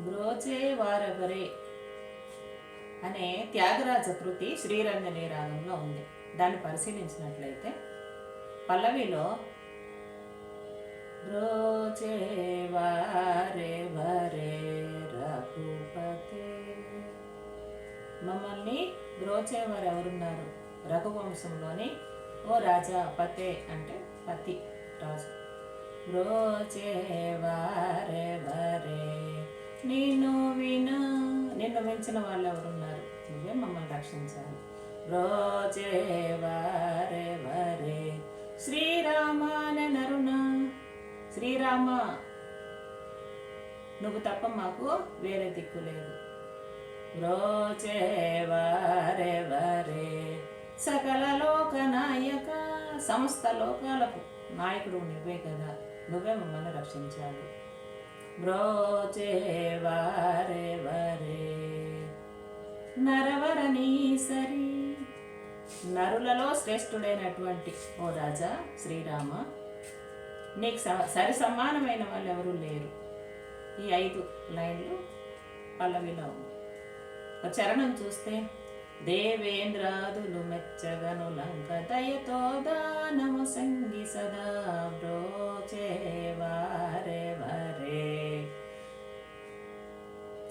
బ్రోచే వారెవరే అనే త్యాగరాజ కృతి శ్రీరంజని రాగంలో ఉంది. దాన్ని పరిశీలించినట్లయితే పల్లవిలో బ్రోచే వారెవరే రఘుపతే, మమ్మల్ని బ్రోచేవారు ఎవరున్నారు? రఘువంశంలోని ఓ రాజా, పతే అంటే పతి, రాజు. బ్రోచేవారెవరే, నిన్ను మించిన వాళ్ళు ఎవరున్నారు? నువ్వే మమ్మల్ని రక్షించాలి. బ్రోచేవారెవరే, శ్రీరామ నరుణ, శ్రీరామ నువ్వు తప్ప మాకు వేరే దిక్కు లేదు. బ్రోచేవారెవరే, సకల లోక నాయక, సమస్త లోకాలకు నాయకుడు నువ్వే కదా, నువ్వే మమ్మల్ని రక్షించాలి. బ్రోచేవారెవరే, నరవరనీసరి, నరులలో శ్రేష్ఠుడైనటువంటి ఓ రాజా శ్రీరామ, నీకు సరి సమానమైన వాళ్ళు ఎవరూ లేరు. ఈ 5 లైన్లు పల్లవిలో ఉంది. ఒక చరణం చూస్తే దేవేంద్రాదులు మెచ్చగను లంక దయతో దానము సంగి సదా బ్రోచేవారెవరే.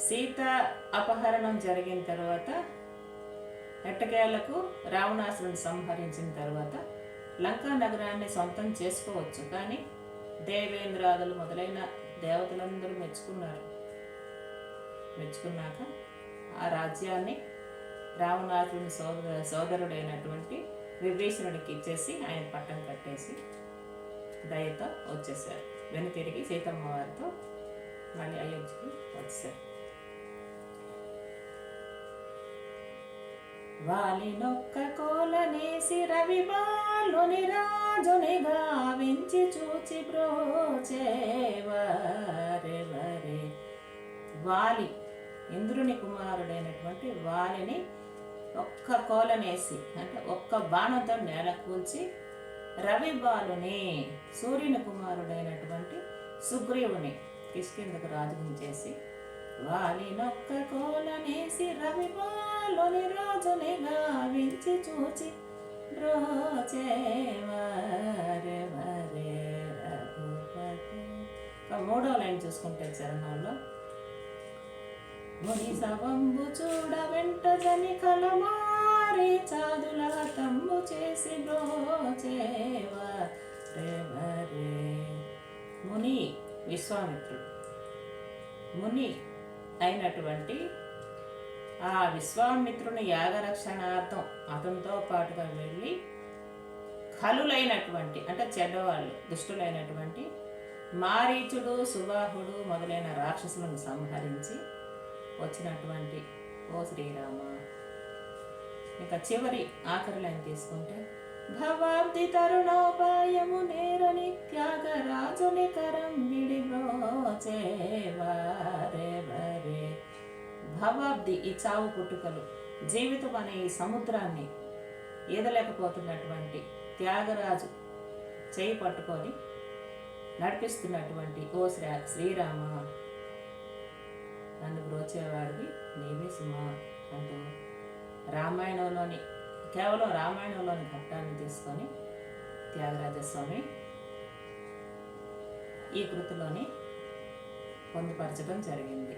సీత అపహరణం జరిగిన తర్వాత, ఎట్టకేలకు రావణాసురుని సంహరించిన తర్వాత లంకా నగరాన్ని సొంతం చేసుకోవచ్చు. కానీ దేవేంద్రాదులు మొదలైన దేవతలందరూ మెచ్చుకున్నాక ఆ రాజ్యాన్ని రావణాసురుని సోదరుడైనటువంటి విభీషణుడికి ఇచ్చేసి ఆయన పట్టం కట్టేసి దయతో వచ్చేసారు. వెనుతిరిగి సీతమ్మ వారితో మళ్ళీ అయోధ్యకి వచ్చారు. వాలినొక్క కోలనేసి రవి బాలుని రాజుని గావించి చూచి బ్రోచేవారెవరే. వాలి ఇంద్రుని కుమారుడైనటువంటి వాలిని ఒక్క కోలనేసి అంటే ఒక్క బాణంతో నేల కూల్చి, రవి బాలుని సూర్యుని కుమారుడైనటువంటి సుగ్రీవుని కిష్కింధకు రాజుని చేసి, వాలినొక్క కోలనేసి రవి బాలుని రాజుని గావించి చూచి బ్రోచేవారెవరే రఘుపతే. 3వ లైన్ చూసుకుంటే చరణంలో ముని సవంబు చూడ వెంట జని కలమారి చాదుల తంబు చేసి బ్రోచేవారెవరే. ముని విశ్వామిత్రుడు, ముని అయినటువంటి ఆ విశ్వామిత్రుని యాగరక్షణార్థం అతనితో పాటుగా వెళ్ళి ఖలులైనటువంటి అంటే చెడ్డవాళ్ళు, దుష్టులైనటువంటి మారీచుడు, సుబాహుడు మొదలైన రాక్షసులను సంహరించి వచ్చినటువంటి ఓ శ్రీరామ. ఇక చివరి ఆఖరి లైన్ తీసుకుంటే భవాబ్ది తరుణోపాయము నేరని త్యాగరాజుని కరం విడి బ్రోచేవారెవరే. భవాబ్ది ఈ చావు పుట్టుకలు, జీవితం అనే ఈ సముద్రాన్ని ఈదలేకపోతున్నటువంటి త్యాగరాజు చేయి పట్టుకొని నడిపిస్తున్నటువంటి ఓ శ్రీరామ, నన్ను బ్రోచేవాడివి నీవే సుమా అంటూ రామాయణంలోని కేవలం రామాయణంలోని ఘట్టాన్ని తీసుకొని త్యాగరాజస్వామి ఈ కృతిలోని పొందుపరచడం జరిగింది.